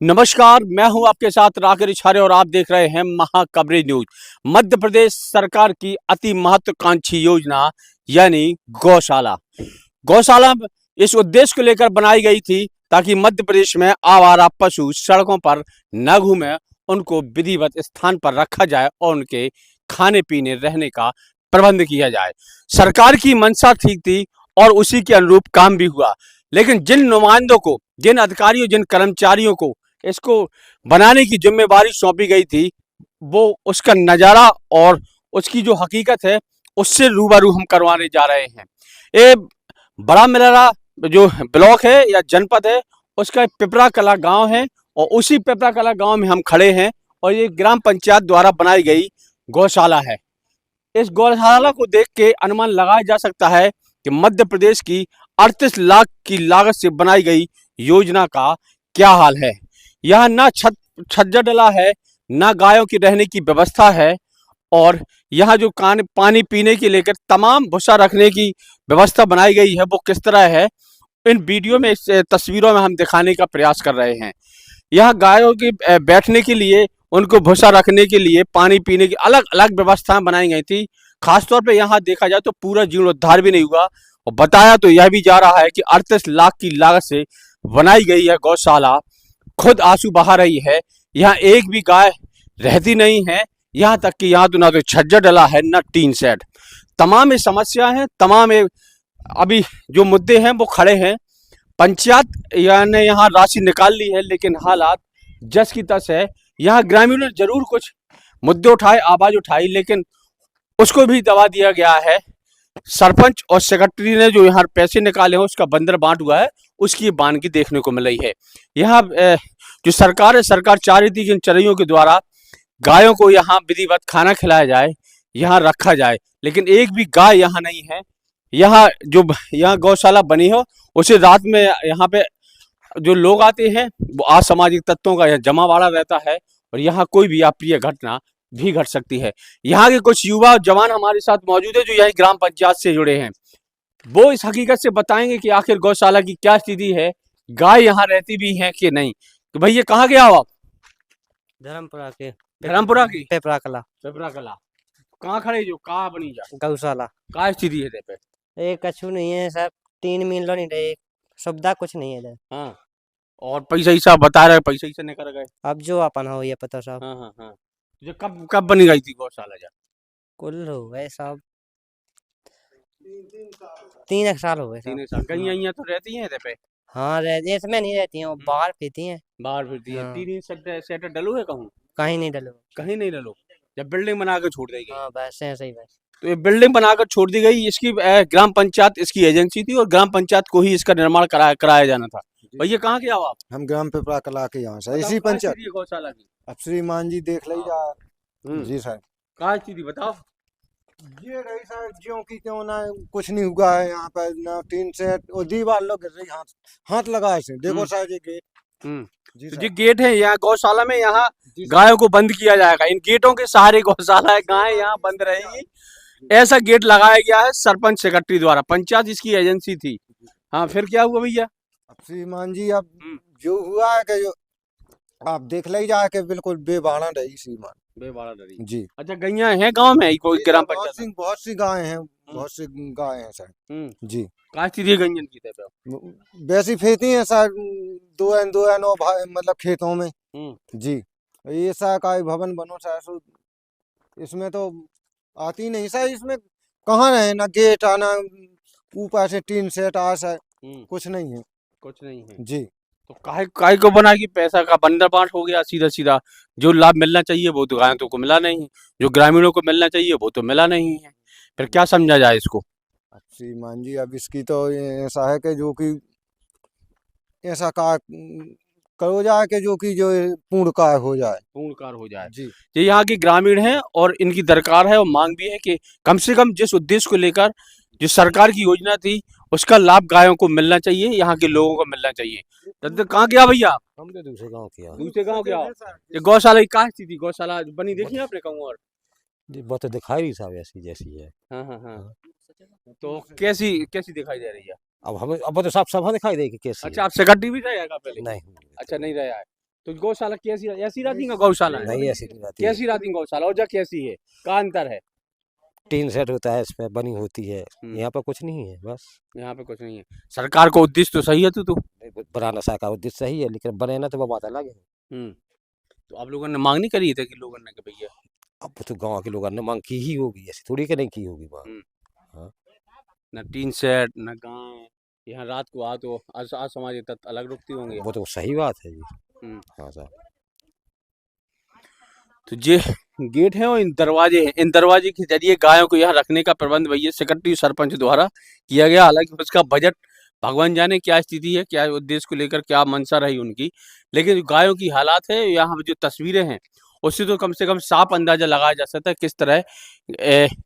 नमस्कार, मैं हूं आपके साथ राकेश इछारे और आप देख रहे हैं महाकवरेज न्यूज। मध्य प्रदेश सरकार की अति महत्वाकांक्षी योजना यानी गौशाला। गौशाला इस उद्देश्य को लेकर बनाई गई थी ताकि मध्य प्रदेश में आवारा पशु सड़कों पर न घूमे, उनको विधिवत स्थान पर रखा जाए और उनके खाने पीने रहने का प्रबंध किया जाए। सरकार की मंशा ठीक थी और उसी के अनुरूप काम भी हुआ, लेकिन जिन नुमाइंदों को, जिन अधिकारियों, जिन कर्मचारियों को इसको बनाने की जिम्मेवारी सौंपी गई थी, वो उसका नज़ारा और उसकी जो हकीकत है उससे रूबरू हम करवाने जा रहे हैं। ये बड़ा मिलरा जो ब्लॉक है या जनपद है, उसका पिपरा कला गांव है और उसी पिपरा कला गांव में हम खड़े हैं और ये ग्राम पंचायत द्वारा बनाई गई गौशाला है। इस गौशाला को देख के अनुमान लगाया जा सकता है कि मध्य प्रदेश की 38 लाख की लागत से बनाई गई योजना का क्या हाल है। यहाँ ना छज्जा डला है, ना गायों की रहने की व्यवस्था है और यहाँ जो पानी पीने के लेकर तमाम भूसा रखने की व्यवस्था बनाई गई है वो किस तरह है, इन वीडियो में, इस तस्वीरों में हम दिखाने का प्रयास कर रहे हैं। यहाँ गायों की बैठने के लिए, उनको भूसा रखने के लिए, पानी पीने की अलग अलग व्यवस्थाएं बनाई गई थी। खासतौर पे यहाँ देखा जाए तो पूरा जीर्णोद्धार भी नहीं हुआ और बताया तो यह भी जा रहा है कि 38 लाख की लागत से बनाई गई है गौशाला, खुद आंसू बहा रही है। यहाँ एक भी गाय रहती नहीं है, यहाँ तक कि यहाँ तो ना तो छज्जा डला है, ना टीन सेट। तमाम ये समस्या हैं, तमाम ये अभी जो मुद्दे हैं वो खड़े हैं। पंचायत ने यहाँ राशि निकाल ली है, लेकिन हालात जस की तस है। यहाँ ग्रामीणों ने जरूर कुछ मुद्दे उठाए, आवाज उठाई, लेकिन उसको भी दबा दिया गया है। सरपंच और सेक्रेटरी ने जो यहाँ पैसे निकाले हैं उसका बंदर बांट हुआ है, उसकी बानगी देखने को मिल रही है। यहाँ जो सरकार है, सरकार चाह रही थी कि इन चरैयों के द्वारा गायों को यहाँ विधिवत खाना खिलाया जाए, यहाँ रखा जाए, लेकिन एक भी गाय यहाँ नहीं है। यहाँ गौशाला बनी हो, उसे रात में यहाँ पे जो लोग आते हैं वो असामाजिक तत्वों का यहाँ जमावाड़ा रहता है और यहाँ कोई भी अप्रिय घटना भी घट सकती है। यहाँ के कुछ युवा जवान हमारे साथ मौजूद है जो यही ग्राम पंचायत से जुड़े हैं। वो इस हकीकत से बताएंगे कि आखिर गौशाला की क्या स्थिति है, गाय यहाँ रहती भी है कि नहीं। तो भैया कहाँ गया हो आप? धर्मपुरा के। धर्मपुरा की पेपरा कला। पेपरा कला कहाँ खड़े जो कहाँ बनी जा गौशाला कहाँ स्थिति है पे? एक कछु नहीं है सर, 3 मील नहीं रहे, सुविधा कुछ नहीं है इधर। हाँ, और पैसा ईसा बता रहे, पैसा ईसा नहीं कर गए। अब जो अपन हो ये पता साहब। हाँ हाँ हाँ, जो कब कब बनी गई थी गौशाला? जा कुल हो गए साहब 3 साल हो गए साहब। 3 साल। कहीं यहाँ तो रहती हैं पे? हाँ इसमें नहीं रहती हैं, वो बाहर फिरती हैं। बाहर फिरती है। हाँ। 3 सेट डलो है कहूँ? कहीं नहीं डलो। कहीं नहीं डलो, जब बिल्डिंग बना कर छोड़ दी गई। हाँ बस ऐसे ही बस। तो ये बिल्डिंग बनाकर छोड़ दी गई। इसकी ग्राम पंचायत इसकी एजेंसी थी और ग्राम पंचायत को ही इसका निर्माण कराया जाना था। भैया कहाँ के आओ आप? हम ग्राम पिपरा कला के यहाँ से, इसी बताओ, कहाँ पंचायत। स्थिति है गौशाला की? अब श्रीमान जी देख ली जा। जी सर, कहाँ स्थिति बताओ। ये रही सर, ज्यों की क्यों ना कुछ नहीं हुआ है यहाँ पर, ना टीन सेट और दीवार लोग गिर रही, हाथ लगाए से देखो सर ये गेट। जी तो सर, ये गेट है यहाँ गौशाला में, यहाँ जी सर। गायों को बंद किया जाएगा। इन गेटों के सहारे गौशाला है, गाय यहाँ बंद रहेगी। ऐसा गेट लगाया गया है सरपंच सेक्रेटरी द्वारा, पंचायत इसकी एजेंसी थी। हाँ, फिर क्या हुआ भैया? अब श्रीमान जी अब जो हुआ है कि जो आप देख ली जा के बिल्कुल बेबाड़ा रही श्रीमान। बेबाड़ा डरी। जी। अच्छा, गैया हैं गांव में कोई ग्राम पंचायत? बहुत सी गाय हैं, बहुत सी गाय हैं सर। जी। कहाँ स्थिति है गंजन की तरफ? वैसी फेंकती हैं सर, दो एन मतलब खेतों में। जी। ये सर का भवन बनो सर, इसमें तो आती नहीं सर, इसमें कहाँ रहे ना गेट आना, ऊपर से टीन सेट आ सर, कुछ नहीं है। कुछ नहीं है जी। तो काहे को बना कि पैसा का बंदर बांट हो गया सीधा सीधा। जो लाभ मिलना चाहिए वो तो गायों को मिला नहीं, जो ग्रामीणों को मिलना चाहिए वो तो मिला नहीं है। फिर क्या समझा जाए इसको? अब श्रीमान जी अब इसकी तो ऐसा है कि जो कि ऐसा का करो जाए कि जो कि जो पूर्ण कार्य हो जाए। पूर्ण कार्य हो जाए। जी। ये यहाँ के ग्रामीण हैं और इनकी दरकार है और मांग भी है कि कम से कम जिस उद्देश्य को लेकर जो सरकार की योजना थी उसका लाभ गायों को मिलना चाहिए, यहाँ के लोगों को मिलना चाहिए। तो कहाँ गया भैया? हम तो दूसरे गांव किया। दूसरे गांव क्या? ये गौशाला की कहाँ स्थिति? गौशाला बनी देखी आपने कहूँ? और वो तो दिखाई रही साहब ऐसी जैसी है। हाँ हाँ हाँ, तो कैसी कैसी दिखाई दे रही है? अब हमें अब तो साफ साफ दिखाई देगी कैसी। अच्छा, आप सेक्रेटरी भी रहेगा पहले? नहीं। अच्छा, नहीं रहा है। तो गौशाला कैसी ऐसी रहती है गौशाला है? नहीं ऐसी नहीं रहती है। कैसी रहती है गौशाला और जगह कैसी है? क्या अंतर है? टीन सेट होता है, इसमें बनी होती है। हम्म। यहाँ पर कुछ नहीं है, बस यहाँ पे कुछ नहीं है। सरकार का उद्देश्य तो सही है तो बनाना का उद्देश्य सही है, लेकिन बने ना तो वो बात अलग है। तो आप लोगों ने मांग नहीं करी थी कि लोगों ने कि भैया अब तो गांव के लोगों ने मांग की ही होगी, ऐसी थोड़ी कि नहीं की होगी मांग। न टीन सेट न गाय, यहाँ रात को आ तो असामाजिक तत्व अलग रुकती होंगे। वो तो सही बात है जी। हम्म। हाँ साहब। तो ये गेट है और इन दरवाजे हैं, इन दरवाजे के जरिए गायों को यहाँ रखने का प्रबंध भैया सेक्रेटरी सरपंच द्वारा किया गया। हालांकि उसका बजट भगवान जाने क्या स्थिति है, क्या उद्देश्य को लेकर क्या मंशा रही उनकी, लेकिन जो गायों की हालात है, यहाँ जो तस्वीरें हैं उससे तो कम से कम साफ अंदाजा लगाया जा सकता है किस तरह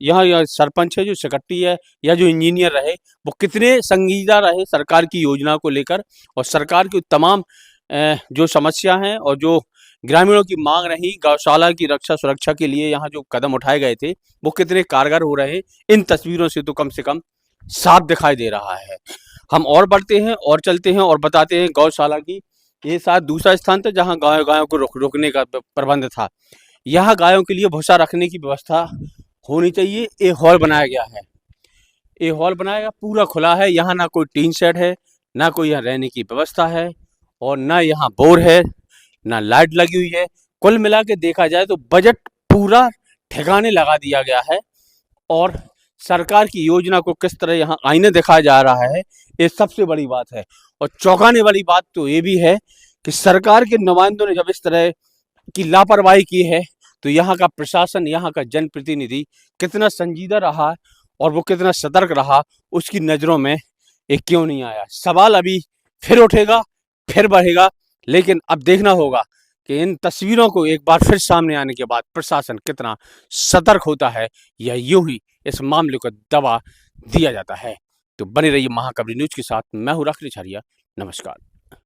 यहाँ सरपंच है, जो सेक्रेटरी है या जो इंजीनियर रहे, वो कितने संजीदा रहे सरकार की योजना को लेकर, और सरकार की तमाम जो समस्या हैं और जो ग्रामीणों की मांग रही गौशाला की रक्षा सुरक्षा के लिए यहाँ जो कदम उठाए गए थे वो कितने कारगर हो रहे हैं, इन तस्वीरों से तो कम से कम साफ दिखाई दे रहा है। हम और बढ़ते हैं और चलते हैं और बताते हैं गौशाला की ये शायद दूसरा स्थान था जहाँ गायों को रोकने का प्रबंध था। यहाँ गायों के लिए भूसा रखने की व्यवस्था होनी चाहिए। एक हॉल बनाया गया है, ये हॉल बनाया गया पूरा खुला है, यहाँ ना कोई टीन शेड है, ना कोई यहाँ रहने की व्यवस्था है, और ना यहाँ बोर है, ना लाइट लगी हुई है। कुल मिला के देखा जाए तो बजट पूरा ठिकाने लगा दिया गया है, और सरकार की योजना को किस तरह यहाँ आईने दिखाया जा रहा है, ये सबसे बड़ी बात है। और चौंकाने वाली बात तो ये भी है कि सरकार के नुमाइंदों ने जब इस तरह की लापरवाही की है तो यहाँ का प्रशासन, यहाँ का जनप्रतिनिधि कितना संजीदा रहा और वो कितना सतर्क रहा, उसकी नज़रों में ये क्यों नहीं आया। सवाल अभी फिर उठेगा, फिर बढ़ेगा, लेकिन अब देखना होगा कि इन तस्वीरों को एक बार फिर सामने आने के बाद प्रशासन कितना सतर्क होता है या यूं ही इस मामले को दबा दिया जाता है। तो बने रहिए महाकबरी न्यूज के साथ। मैं हूं राकेश आर्या, नमस्कार।